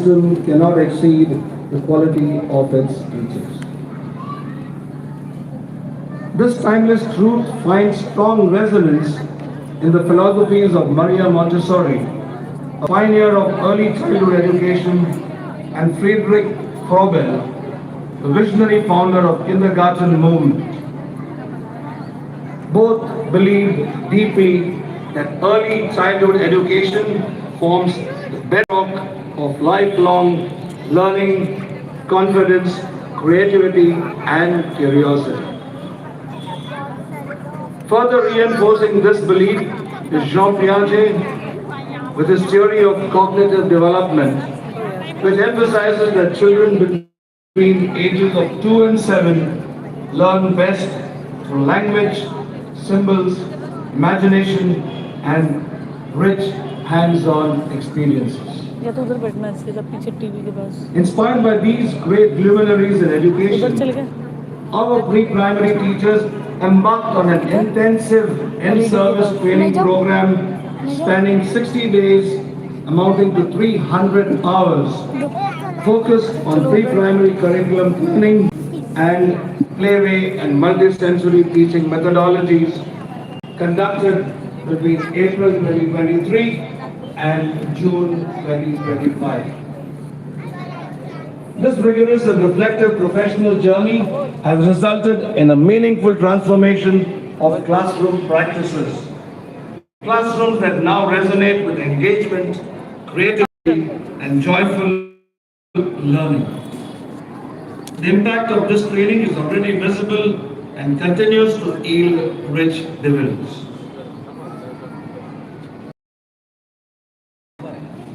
system cannot exceed the quality of its teachers. This timeless truth finds strong resonance in the philosophies of Maria Montessori, a pioneer of early childhood education, and Friedrich Froebel, the visionary founder of kindergarten movement. Both believed deeply that early childhood education forms the bedrock of lifelong learning, confidence, creativity, and curiosity. Further reinforcing this belief is Jean Piaget with his theory of cognitive development, which emphasizes that children between ages of 2 and 7 learn best through language, symbols, imagination, and rich hands-on experiences. या तो उधर बैठना है सीधा पीछे TV के पास Inspired by these great luminaries in उधर education, चल गए our pre-primary teachers embarked on an intensive in-service training program spanning 60 days, amounting to 300 hours, focused on pre-primary curriculum planning and playway and multisensory teaching methodologies, conducted between April 2023 and June 2025. This rigorous and reflective professional journey has resulted in a meaningful transformation of classroom practices. Classrooms that now resonate with engagement, creativity, and joyful learning. The impact of this training is already visible and continues to yield rich dividends.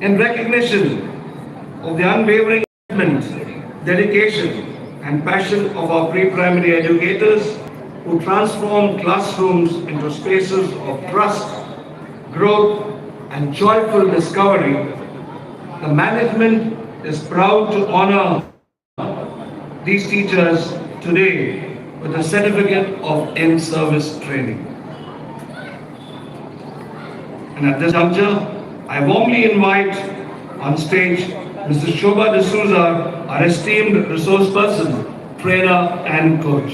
In recognition of the unwavering commitment, dedication, and passion of our pre-primary educators who transform classrooms into spaces of trust, growth, and joyful discovery, the management is proud to honor these teachers today with a certificate of in-service training. And at this juncture, I warmly invite on stage Mrs. Shobha D'Souza, our esteemed resource person, trainer and coach.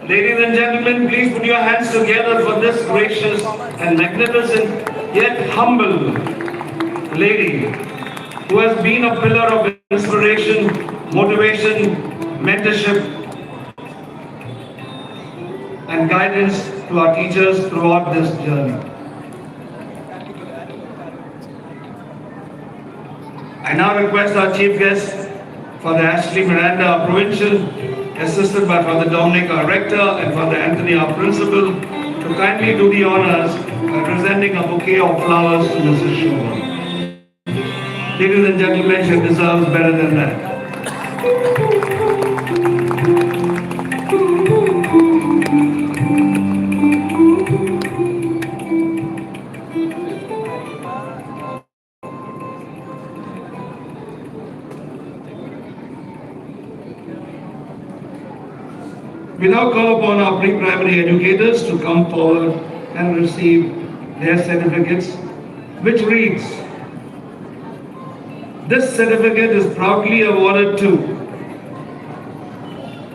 Ladies and gentlemen, please put your hands together for this gracious and magnificent yet humble lady who has been a pillar of inspiration, motivation, mentorship, and guidance to our teachers throughout this journey. I now request our chief guest, Father Ashley Miranda, our provincial, assisted by Father Dominic, our rector, and Father Anthony, our principal, to kindly do the honors by presenting a bouquet of flowers to Mrs. Shobha. Ladies and gentlemen, she deserves better than that. We now call upon our pre-primary educators to come forward and receive their certificates, which reads, "This certificate is proudly awarded to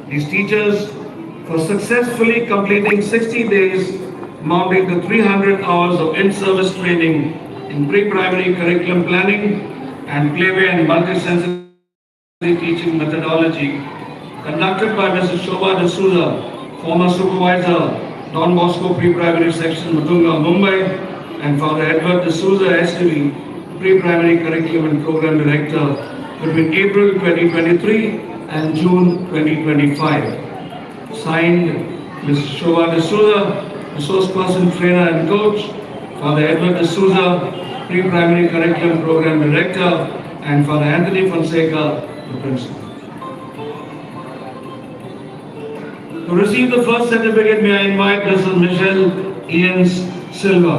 these teachers for successfully completing 60 days amounting to 300 hours of in-service training in pre-primary curriculum planning and playway and multisensory teaching methodology, conducted by Mrs. Shobha D'Souza, former supervisor, Don Bosco Pre-Primary Section, Matunga, Mumbai, and Father Edward D'Souza, STV, Pre-Primary Curriculum and Program Director, between April 2023 and June 2025. Signed, Mrs. Shobha D'Souza, Resource Person, Trainer and Coach, Father Edward D'Souza, Pre-Primary Curriculum Program Director, and Father Anthony Fonseca, the Principal. To receive the first certificate, may I invite Mrs. Michelle Ian Silva.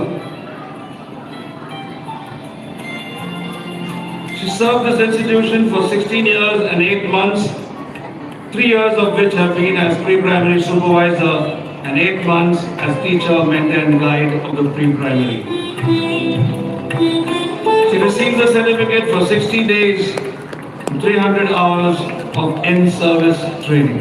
She served this institution for 16 years and 8 months, 3 years of which have been as pre-primary supervisor and 8 months as teacher, mentor and guide of the pre-primary. received the certificate for 60 days, 300 hours of in-service training.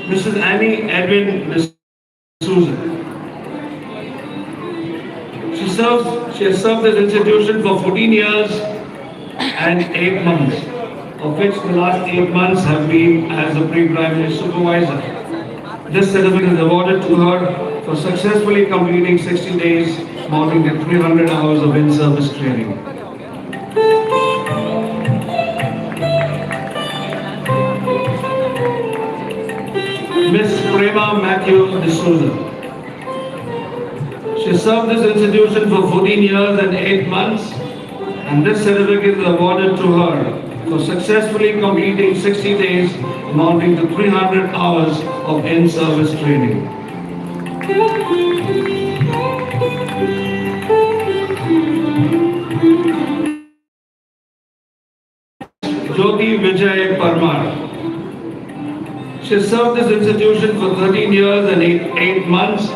Mrs. Annie Edwin D'Souza. She has served this institution for 14 years and 8 months, of which the last 8 months have been as a pre-primary supervisor. This certificate is awarded to her for successfully completing 60 days, amounting to 300 hours of in-service training. Ms. Prema Matthew D'Souza. She served this institution for 14 years and 8 months, and this certificate is awarded to her for successfully completing 60 days, amounting to 300 hours of in-service training. Jyoti Vijay Parmar. She served this institution for 13 years and 8 months,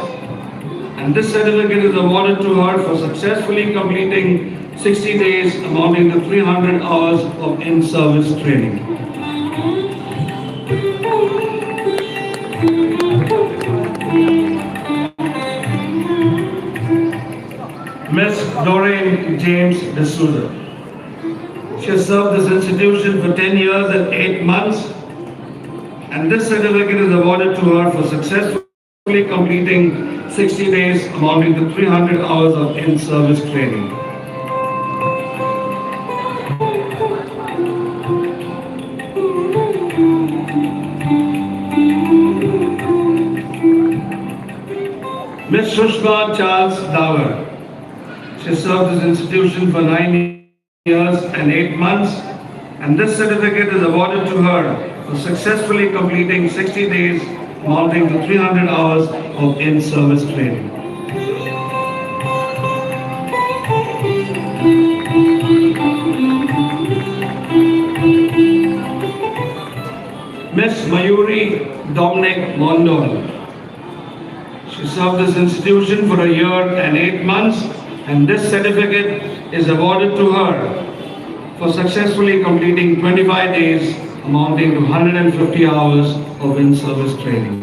and this certificate is awarded to her for successfully completing 60 days, amounting to 300 hours of in-service training. Ms. Doreen James D'Souza. She has served this institution for 10 years and 8 months, and this certificate is awarded to her for successfully completing 60 days, amounting to 300 hours of in-service training. Ms. Sushma Charles Davar. She served this institution for 9 years and 8 months, and this certificate is awarded to her for successfully completing 60 days, amounting to 300 hours of in-service training. Ms. Mayuri Dominic Mondol. She served this institution for 1 year and 8 months, and this certificate is awarded to her for successfully completing 25 days, amounting to 150 hours of in-service training.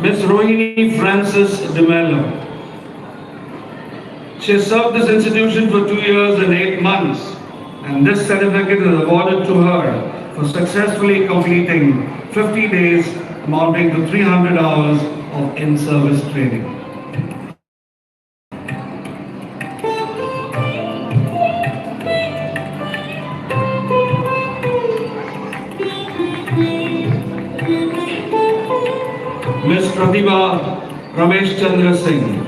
Ms. Rohini Francis De Mello. She has served this institution for 2 years and 8 months, and this certificate is awarded to her for successfully completing 50 days, amounting to 300 hours of in-service training. Ms. Pratibha Ramesh Chandra Singh.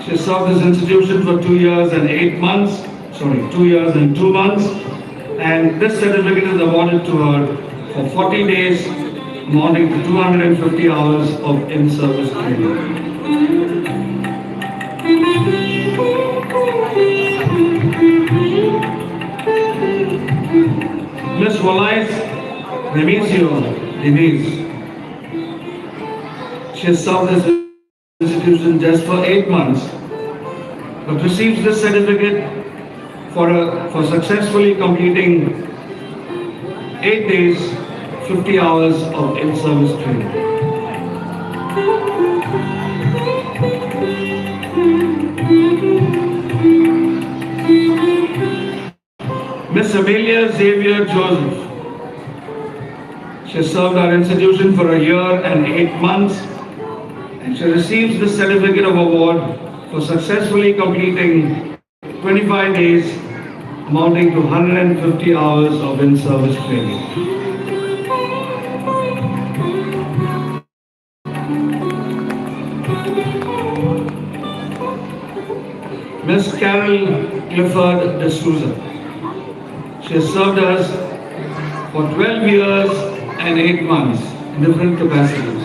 She served this institution for 2 years and 2 years and 2 months, and this certificate is awarded to her for 40 days, amounting to 250 hours of in-service training. Ms. Walais Remizio Denise. She has served this institution just for 8 months, but receives this certificate for successfully completing 8 days, 50 hours of in-service training. Miss Amelia Xavier Joseph. She has served our institution for 1 year and 8 months, and she receives this certificate of award for successfully completing 25 days, amounting to 150 hours of in-service training. Ms. Carol Clifford D'Souza. She has served us for 12 years and 8 months in different capacities.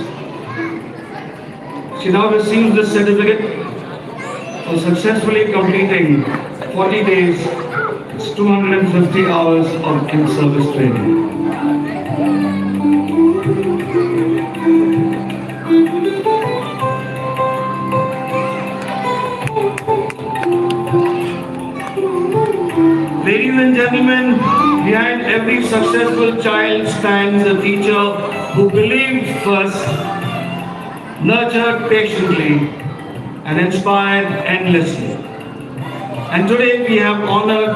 She now receives this certificate for successfully completing 40 days, it's 250 hours of in-service training. Ladies and gentlemen, behind every successful child stands a teacher who believed first, nurtured patiently, and inspired endlessly. And today we have honored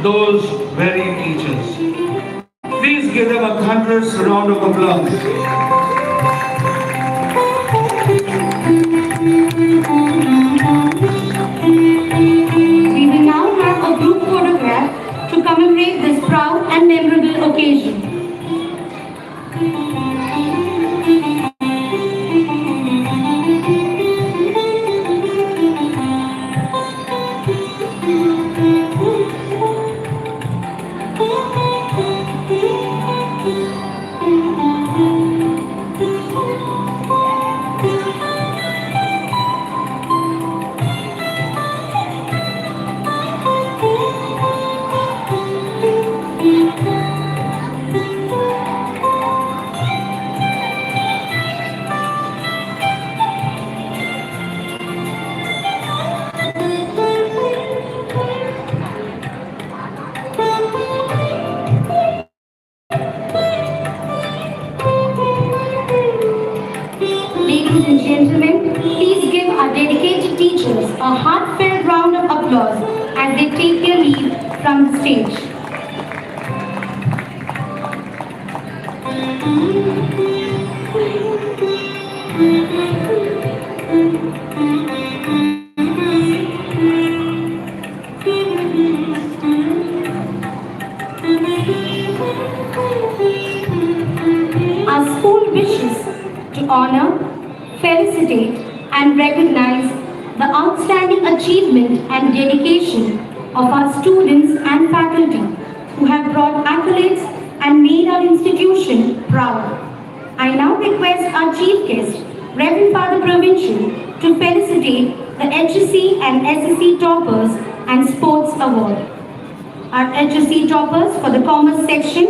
those very teachers. Please give them a thunderous round of applause. We will now have a group photograph to commemorate this proud and memorable occasion. Ladies and gentlemen, please give our dedicated teachers a heartfelt round of applause as they take their leave from the stage. Our school wishes to honor, felicitate and recognize the outstanding achievement and dedication of our students and faculty who have brought accolades and made our institution proud. I now request our chief guest, Reverend Father Provincial, to felicitate the HSC and SSC toppers and sports award. Our HSC toppers for the commerce section,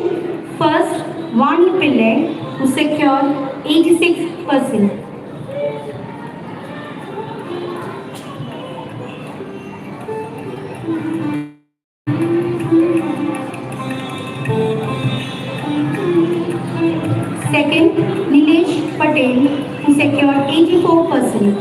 first Vani Pillai, who secured 86%. Second, Nilesh Patel, who secured 84%.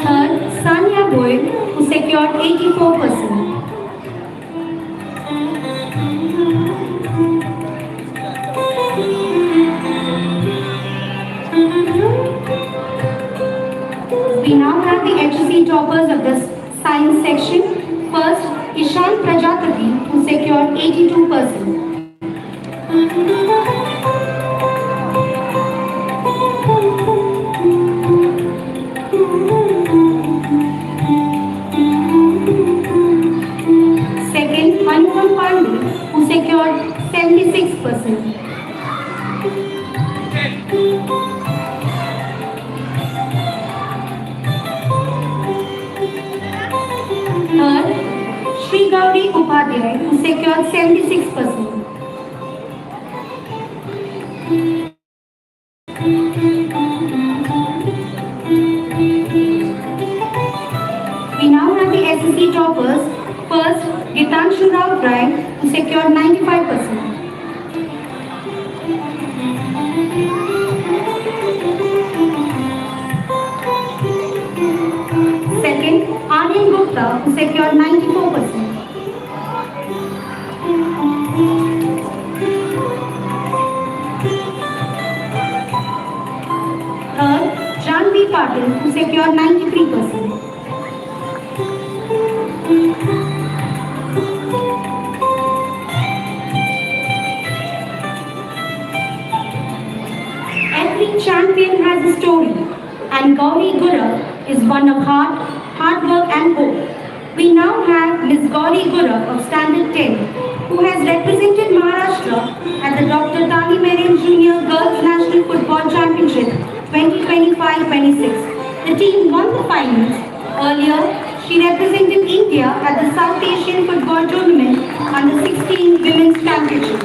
Third, Sanya Boyd, who secured 84%. We now have the HSC toppers of the science section. First, Ishan Prajapati, who secured 82%. Second, Anupam Pandey, who secured 76%. Third, Sri Gauri Upadhyay, who secured 76%. We now have the SSC toppers. First, Gitanshu Rao Rai, who secured 95%. Second, Aryan Gupta, who secured 94%. Third, Janvi Patil, who secured 93%. Every champion has a story, and Gauri Gura is one of hard work and hope. We now have Ms. Gauri Gura of Standard 10, who has represented Maharashtra at the Dr. Tani Merin Junior Girls National Football Championship 2025-26. The team won the finals. Earlier, she represented India at the South Asian Football Tournament under 16 Women's Championship.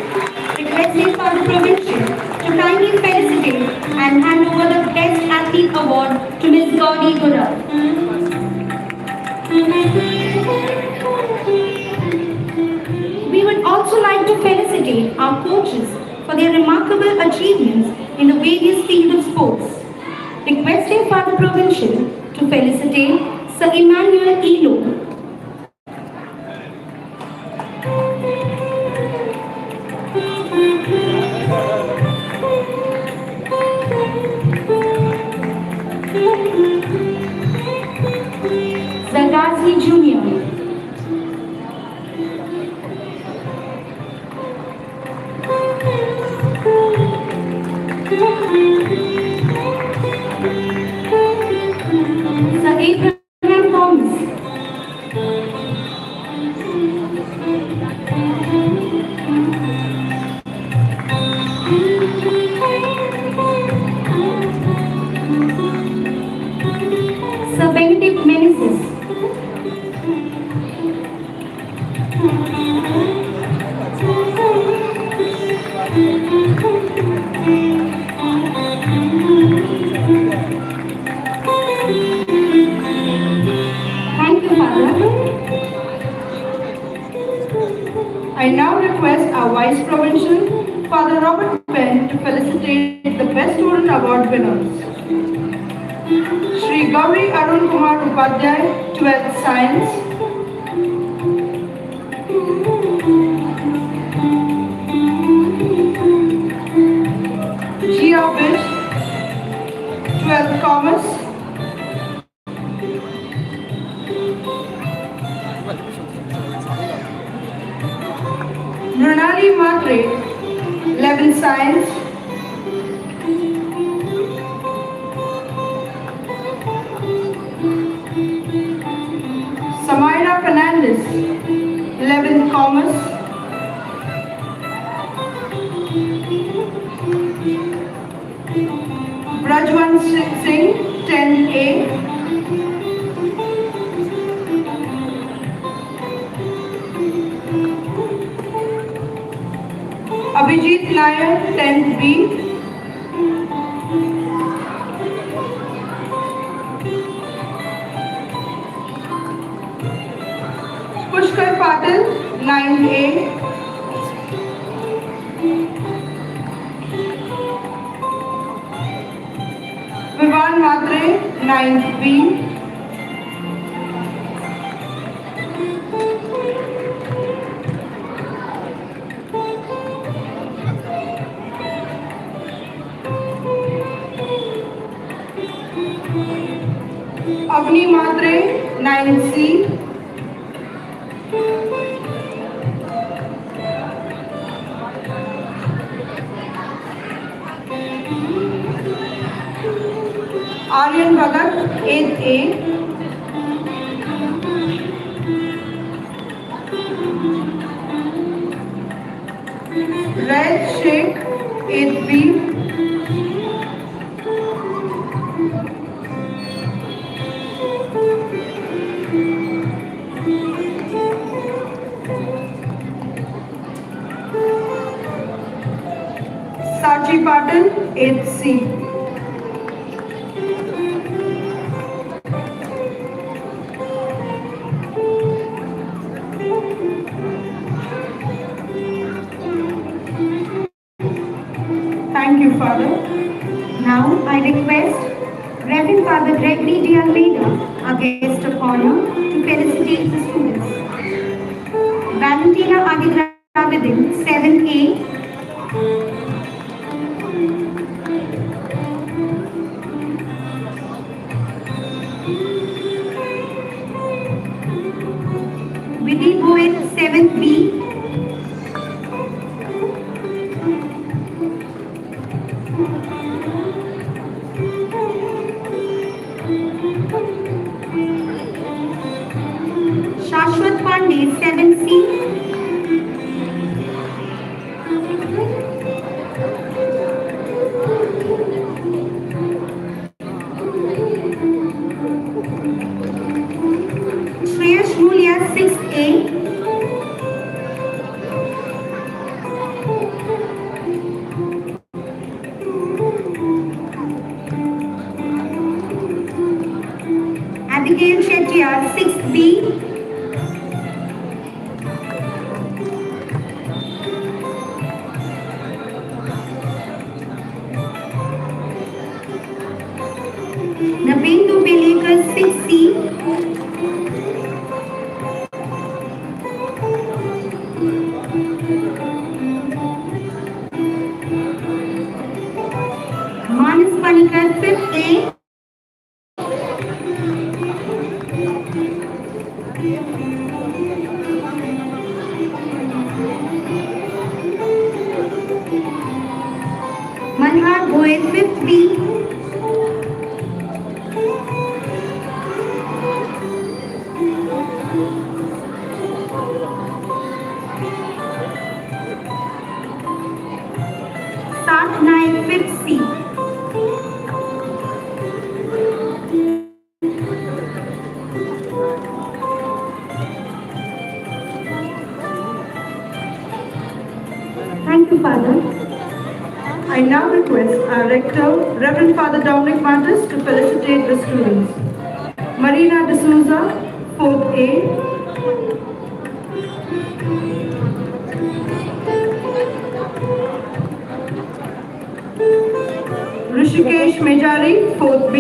Requesting for the provincial to kindly felicitate and hand over the Best Athlete Award to Ms. Gauri Gura. We would also like to felicitate our coaches for their remarkable achievements in the various fields of sports. Requesting for the provincial to felicitate Sir Emmanuel Elo. Zagazi Jr. Sir Abraham Thomas. Sir Benedict Meneses. Thank you, Father. I now request our Vice Provincial, Father Robert Penn, to felicitate the Best Student Award winners. Shri Gauri Arun Kumar Upadhyay, 12th Science. Gia Bish, 12th Commerce. Mrinali Matre, 11th Science. Samaira Fernandez, 11th Commerce. Brajwan Singh, 10A. Abhijit Nair, 10B. Pushkar Patil, 9A. Vivan Matre, 9B. Avni Matre, 9C. Aryan Bhagat, 8A. Red Sheikh, 8B. Sachi Patil, 8C. Thank you, Father. Now I request Reverend Father Gregory D. Almeida, our guest of honor, to felicitate the students. Valentina Adidravidin, 7A. Vidhi Goel, 7B. Shashwat Pandey, 7C. Nabindu Belekar 6C, Manas Panikar 5A, Manhar Goel 5B, Sat Naik 5C, Thank you, Father. I now request our Rector, Reverend Father Dominic Matis, to felicitate the students. Marina D'Souza, 4th A, Rishikesh Mejari, 4th B,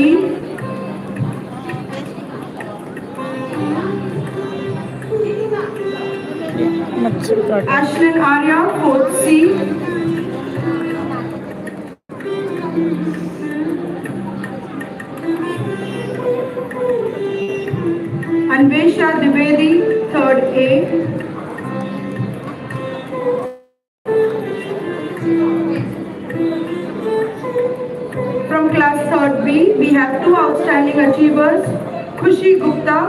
मच्छर काट Ashlyn Arya, 4th C, Anvesha Dwivedi, 3rd A, from class 3rd B, we have two outstanding achievers, Khushi Gupta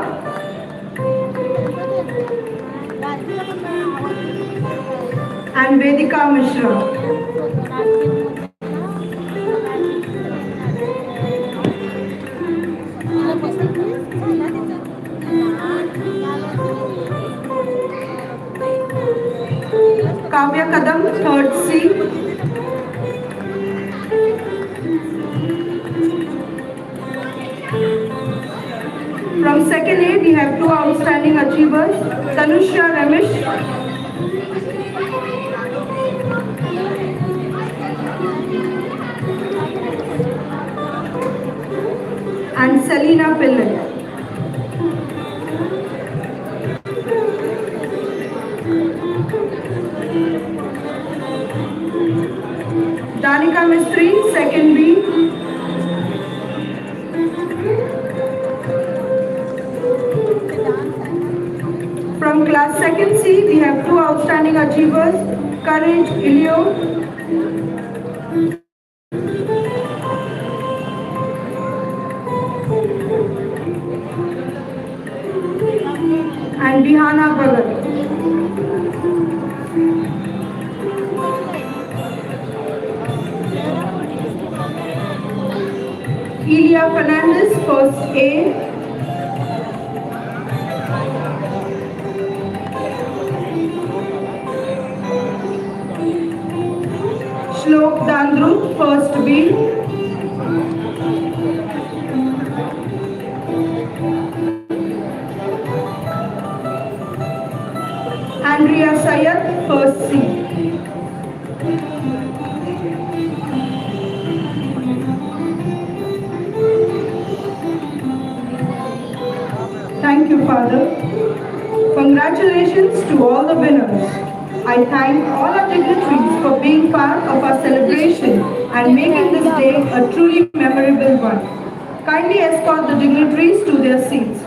and Vedika Mishra. Kavya Kadam, 3rd C, from 2nd A, we have two outstanding achievers, Tanushya Ramesh and Selina Pillai. Danika Mistry, 2nd B, from class 2nd C, we have two outstanding achievers, Courage Ilio and Bihana Bhagat. Elia Fernandez, 1st A, Shlok Dandru, 1st B, Andrea Sayed, 1st C. Thank you, Father. Congratulations to all the winners. I thank all our dignitaries for being part of our celebration and making this day a truly memorable one. Kindly escort the dignitaries to their seats.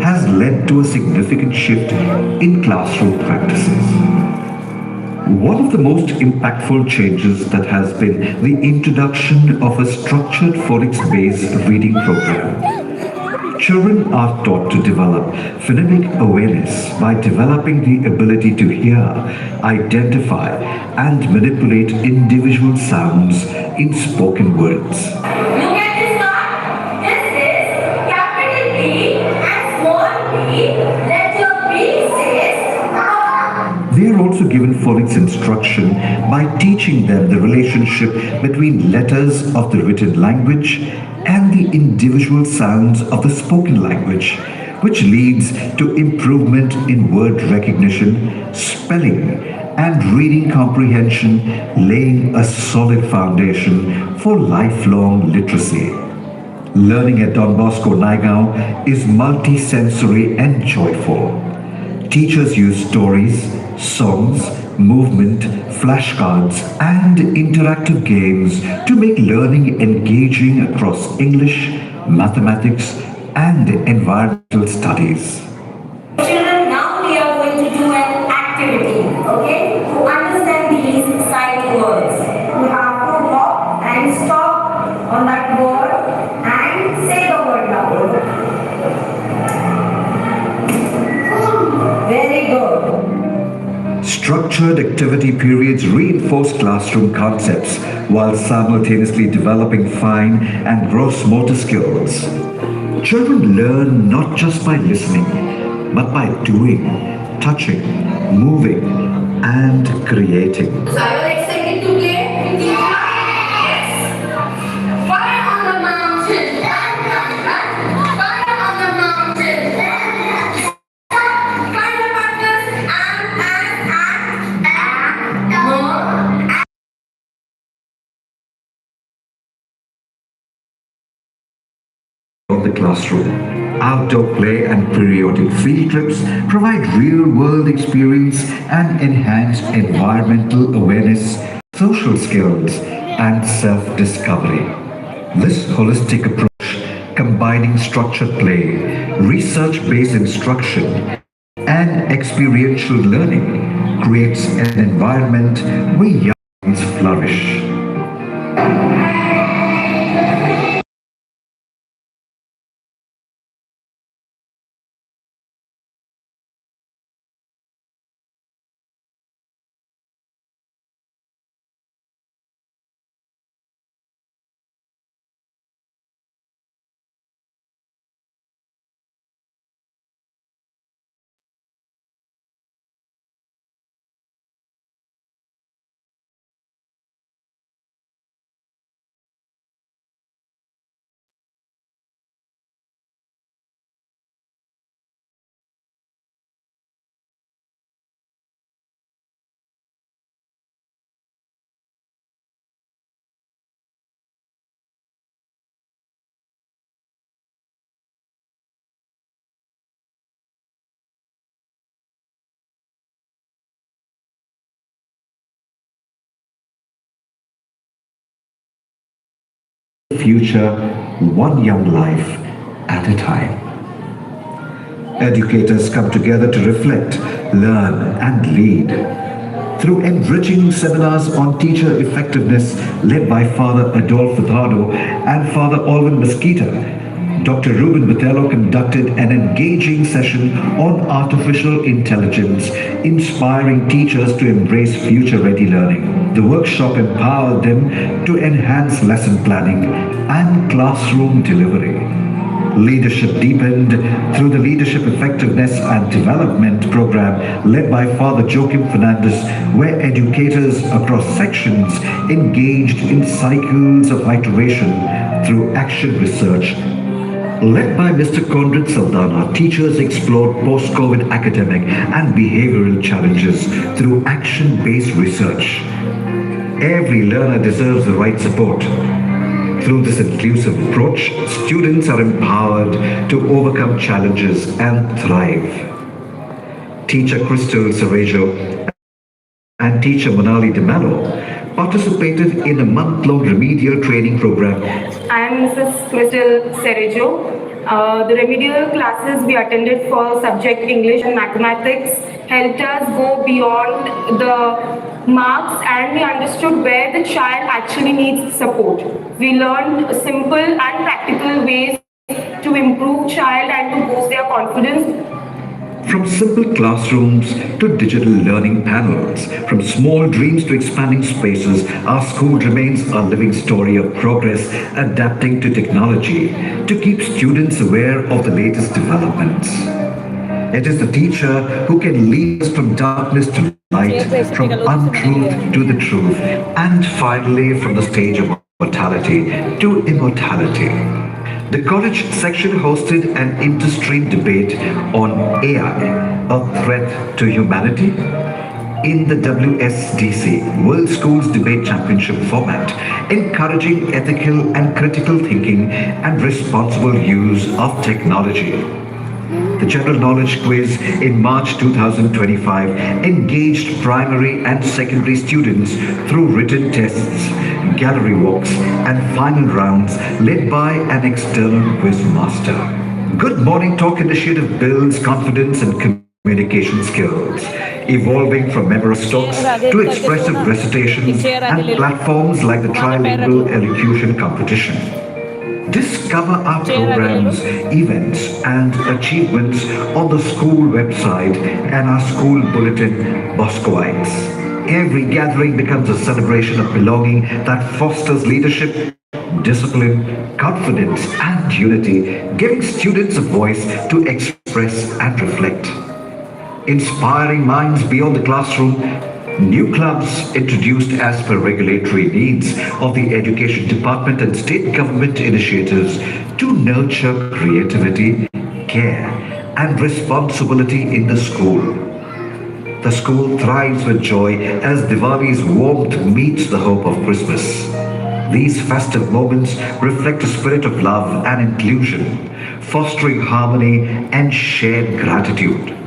has led to a significant shift in classroom practices. One of the most impactful changes that has been the introduction of a structured phonics-based reading program. Children are taught to develop phonemic awareness by developing the ability to hear, identify, and manipulate individual sounds in spoken words. Look at this card. This is capital B and small b. Letter B says They are also given phonics instruction by teaching them the relationship between letters of the written language and the individual sounds of the spoken language, which leads to improvement in word recognition, spelling, and reading comprehension, laying a solid foundation for lifelong literacy. Learning at Don Bosco Naigaon is multi-sensory and joyful. Teachers use stories, songs, movement, flashcards, and interactive games to make learning engaging across English, mathematics, and environmental studies. children, now we are going to do an activity, okay? To understand these sight words. You have to walk and stop on that word and say the word loud. Very good. Structured activity periods reinforce classroom concepts while simultaneously developing fine and gross motor skills. Children learn not just by listening, but by doing, touching, moving, and creating. So are you excited to play? Yes! Fire on the mountain! Fire on the mountain! Fireworkers and more. Of the classroom. Outdoor play and periodic field trips provide real-world experience and enhance environmental awareness, social skills, and self-discovery. This holistic approach, combining structured play, research-based instruction, and experiential learning, creates an environment where young minds flourish. Future, one young life at a time. Educators come together to reflect, learn, and lead. Through enriching seminars on teacher effectiveness led by Father Adolfo Furtado and Father Alvin Mesquita, Dr. Ruben Botello conducted an engaging session on artificial intelligence, inspiring teachers to embrace future-ready learning. The workshop empowered them to enhance lesson planning and classroom delivery. Leadership deepened through the Leadership Effectiveness and Development program led by Father Joaquim Fernandez, where educators across sections engaged in cycles of iteration through action research. Led by Mr. Conrad Saldana, teachers explored post-COVID academic and behavioral challenges through action-based research. Every learner deserves the right support. Through this inclusive approach, students are empowered to overcome challenges and thrive. Teacher Crystal Cerejo and teacher Monali De Mello participated in a month-long remedial training program. I am Mrs. Crystal Cerejo. The remedial classes we attended for subject English and mathematics helped us go beyond the marks, and we understood where the child actually needs support. We learned simple and practical ways to improve child and to boost their confidence. From simple classrooms to digital learning panels, from small dreams to expanding spaces, our school remains a living story of progress, adapting to technology to keep students aware of the latest developments. It is the teacher who can lead us from darkness to light, from untruth to the truth, and finally from the stage of mortality to immortality. The college section hosted an inter-stream debate on AI, a threat to humanity, in the WSDC, World Schools Debate Championship format, encouraging ethical and critical thinking and responsible use of technology. The general knowledge quiz in March 2025 engaged primary and secondary students through written tests, gallery walks, and final rounds led by an external quiz master. Good Morning Talk initiative builds confidence and communication skills, evolving from memorous talks to expressive recitations and platforms like the trilingual elocution competition. Discover our programs, events, and achievements on the school website and our school bulletin, Boscoites. Every gathering becomes a celebration of belonging that fosters leadership, discipline, confidence, and unity, giving students a voice to express and reflect. Inspiring minds beyond the classroom, new clubs introduced as per regulatory needs of the Education Department and state government initiatives to nurture creativity, care, and responsibility in the school. The school thrives with joy as Diwali's warmth meets the hope of Christmas. These festive moments reflect a spirit of love and inclusion, fostering harmony and shared gratitude.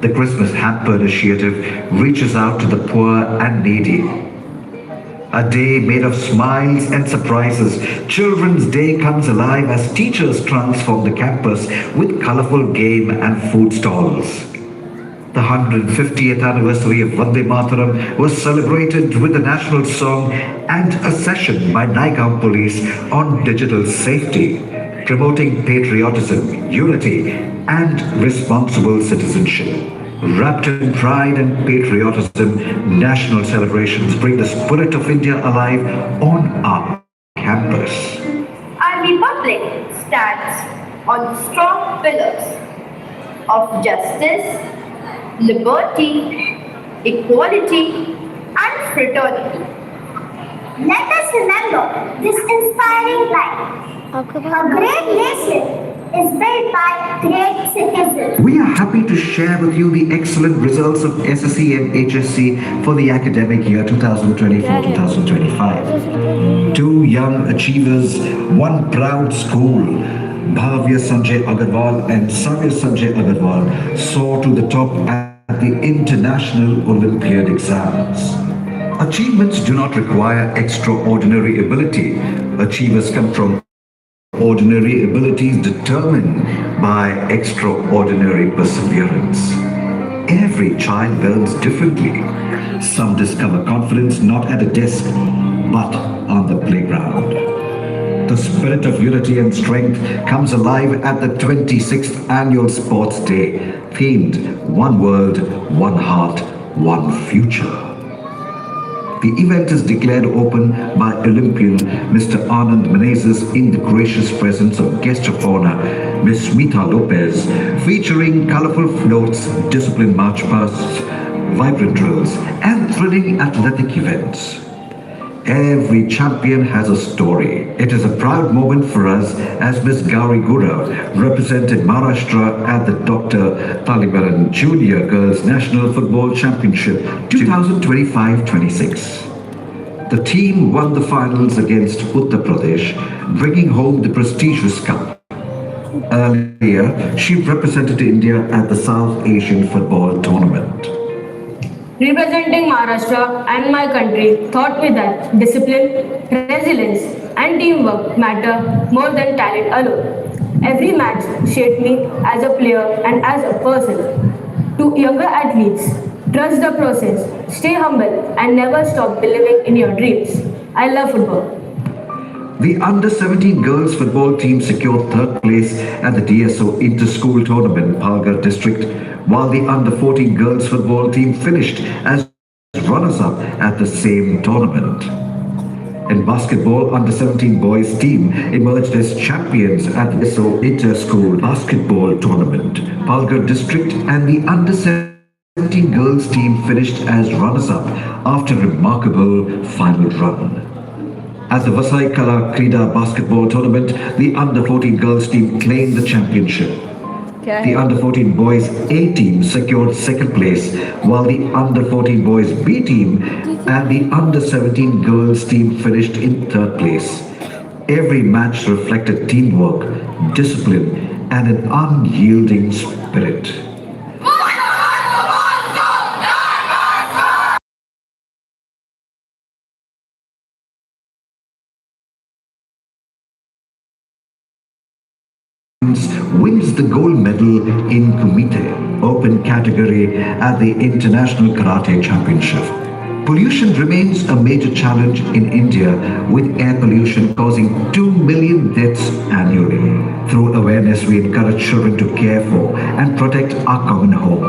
The Christmas Hamper Initiative reaches out to the poor and needy. A day made of smiles and surprises, Children's Day comes alive as teachers transform the campus with colorful game and food stalls. The 150th anniversary of Vande Mataram was celebrated with a national song and a session by Naigaon Police on digital safety, promoting patriotism, unity, and responsible citizenship. Wrapped in pride and patriotism, national celebrations bring the spirit of India alive on our campus. Our republic stands on strong pillars of justice, liberty, equality, and fraternity. Let us remember this inspiring line. A great nation is built by great citizens. We are happy to share with you the excellent results of SSC and HSC for the academic year 2024-2025. Two young achievers, one proud school, Bhavya Sanjay Agarwal and Savya Sanjay Agarwal, soar to the top at the International Olympiad exams. Achievements do not require extraordinary ability. Achievers come from ordinary abilities determined by extraordinary perseverance. Every child learns differently. Some discover confidence not at a desk, but on the playground. The spirit of unity and strength comes alive at the 26th Annual Sports Day, themed One World, One Heart, One Future. The event is declared open by Olympian Mr. Anand Menezes in the gracious presence of guest of honor, Ms. Smita Lopez, featuring colorful floats, disciplined march pasts, vibrant drills, and thrilling athletic events. Every champion has a story. It is a proud moment for us as Ms. Gauri Gura represented Maharashtra at the Dr. Talibaran Junior Girls National Football Championship 2025-26. The team won the finals against Uttar Pradesh, bringing home the prestigious cup. Earlier, she represented India at the South Asian Football Tournament. Representing Maharashtra and my country taught me that discipline, resilience, and teamwork matter more than talent alone. Every match shaped me as a player and as a person. To younger athletes, trust the process, stay humble, and never stop believing in your dreams. I love football. The under-17 girls football team secured third place at the DSO Inter-School Tournament, Palghar district, while the under-14 girls football team finished as runners-up at the same tournament. In basketball, under-17 boys team emerged as champions at the DSO Inter-School Basketball Tournament, Palghar district, and the under-17 girls team finished as runners-up after a remarkable final run. At the Vasai Kala Krida Basketball Tournament, the under-14 girls team claimed the championship. The under-14 boys A team secured second place, while the under-14 boys B team and the under-17 girls team finished in third place. Every match reflected teamwork, discipline, and an unyielding spirit. Wins the gold medal in Kumite Open category at the International Karate Championship. Pollution remains a major challenge in India, with air pollution causing 2 million deaths annually. Through awareness, we encourage children to care for and protect our common home.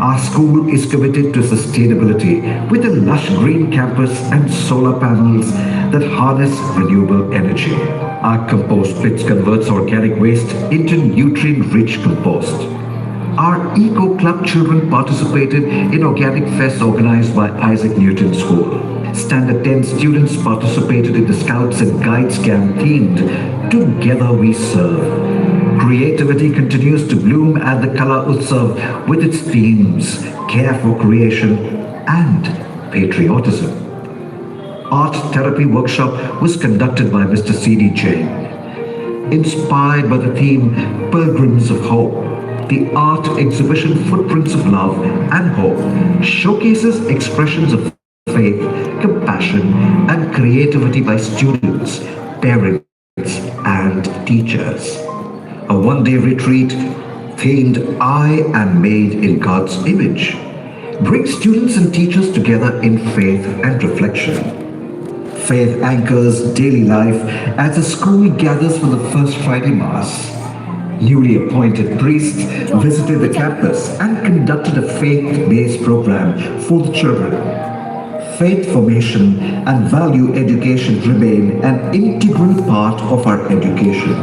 Our school is committed to sustainability with a lush green campus and solar panels that harness renewable energy. Our compost pits converts organic waste into nutrient-rich compost. Our Eco Club children participated in Organic Fest organized by Isaac Newton School. Standard 10 students participated in the Scouts and Guides camp themed Together We Serve. Creativity continues to bloom at the Kala Utsav with its themes Care for Creation and Patriotism. Art therapy workshop was conducted by Mr. C.D. Jain. Inspired by the theme Pilgrims of Hope, the art exhibition Footprints of Love and Hope showcases expressions of faith, compassion, and creativity by students, parents, and teachers. A one-day retreat themed I Am Made in God's Image brings students and teachers together in faith and reflection. Faith anchors daily life as the school gathers for the first Friday Mass. Newly appointed priests visited the campus and conducted a faith-based program for the children. Faith formation and value education remain an integral part of our education.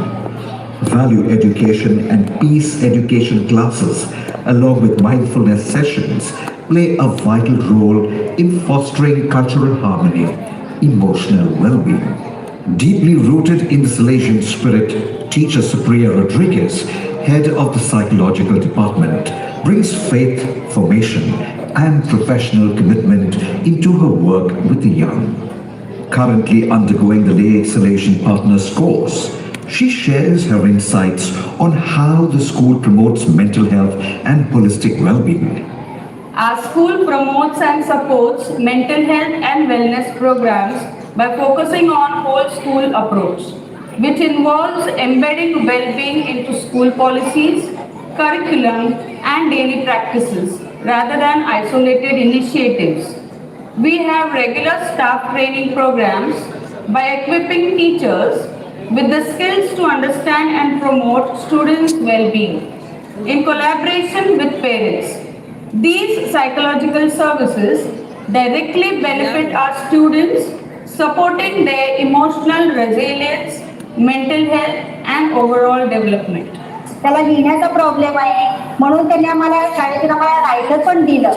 Value education and peace education classes, along with mindfulness sessions, play a vital role in fostering cultural harmony, emotional well-being. Deeply rooted in the Salesian spirit, teacher Supriya Rodriguez, head of the psychological department, brings faith formation and professional commitment into her work with the young. Currently undergoing the Lay Salesian Partners course, she shares her insights on how the school promotes mental health and holistic well-being. Our school promotes and supports mental health and wellness programs by focusing on whole school approach, which involves embedding well-being into school policies, curriculum, and daily practices, rather than isolated initiatives. We have regular staff training programs by equipping teachers with the skills to understand and promote students' well-being. In collaboration with parents, these psychological services directly benefit our students, supporting their emotional resilience, mental health, and overall development. त्याला लिहिण्याचा problem आहे म्हणून त्यांनी आम्हाला शाळेतून आम्हाला writer पण दिलं.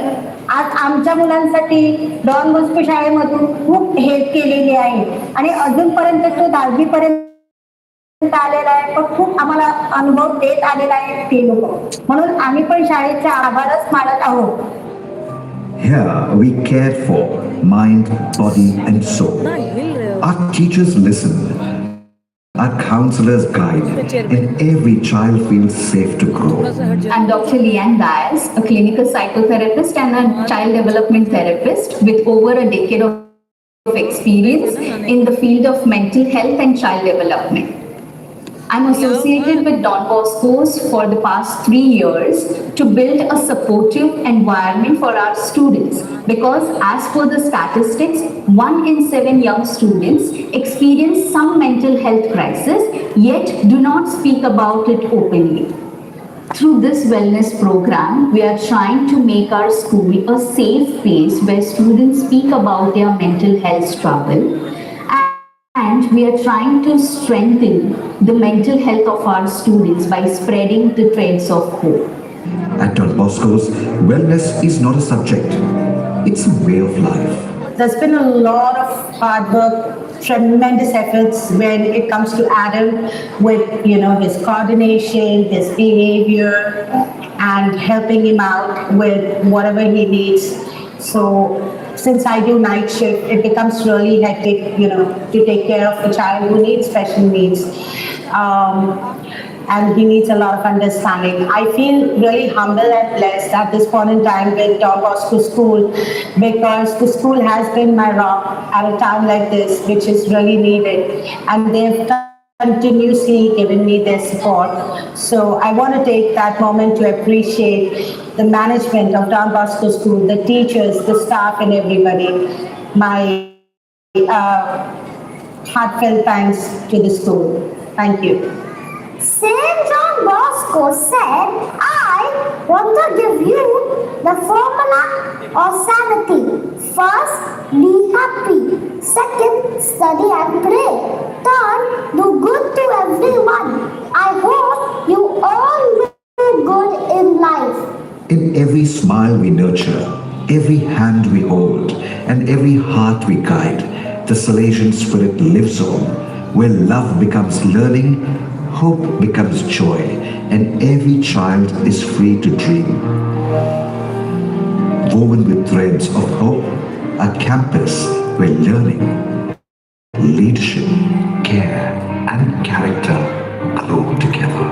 आज आमच्या मुलांसाठी डॉन बॉस्को शाळेमधून खूप हेल्प केलेली आहे आणि अजूनपर्यंत तो 10वी पर्यंत आलेला आहे, पण खूप आम्हाला अनुभव देत आलेला आहे ते लोक, म्हणून आम्ही पण शाळेचे आभारच मानत आहोत. Here we cared for mind, body, and soul. Our teachers listen. Our counselors guide, and every child feels safe to grow. I'm Dr. Leanne Dias, a clinical psychotherapist and a child development therapist with over a decade of experience in the field of mental health and child development. I'm associated with Don Bosco's for the past 3 years to build a supportive environment for our students because as per the statistics, 1 in 7 young students experience some mental health crisis yet do not speak about it openly. Through this wellness program, we are trying to make our school a safe place where students speak about their mental health struggle, and we are trying to strengthen the mental health of our students by spreading the threads of hope. At Don Bosco's, wellness is not a subject, it's a way of life. There's been a lot of hard work, tremendous efforts when it comes to Adam with, his coordination, his behavior, and helping him out with whatever he needs. So since I do night shift, it becomes really hectic, to take care of a child who needs special needs. And he needs a lot of understanding. I feel really humble and blessed at this point in time with Don Bosco School because the school has been my rock at a time like this, which is really needed. And they've continuously given me their support. So I want to take that moment to appreciate the management of Don Bosco School, the teachers, the staff, and everybody. My heartfelt thanks to the school. Thank you. Saint John Bosco said, I want to give you the formula of sanity. First, be happy. Second, study and pray. Third, do good to everyone. I hope you all will do good in life. In every smile we nurture, every hand we hold, and every heart we guide, the Salesian spirit lives on, where love becomes learning, hope becomes joy, and every child is free to dream. Woven with threads of hope, a campus where learning, leadership, care, and character grow together.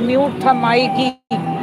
Mute था mic ही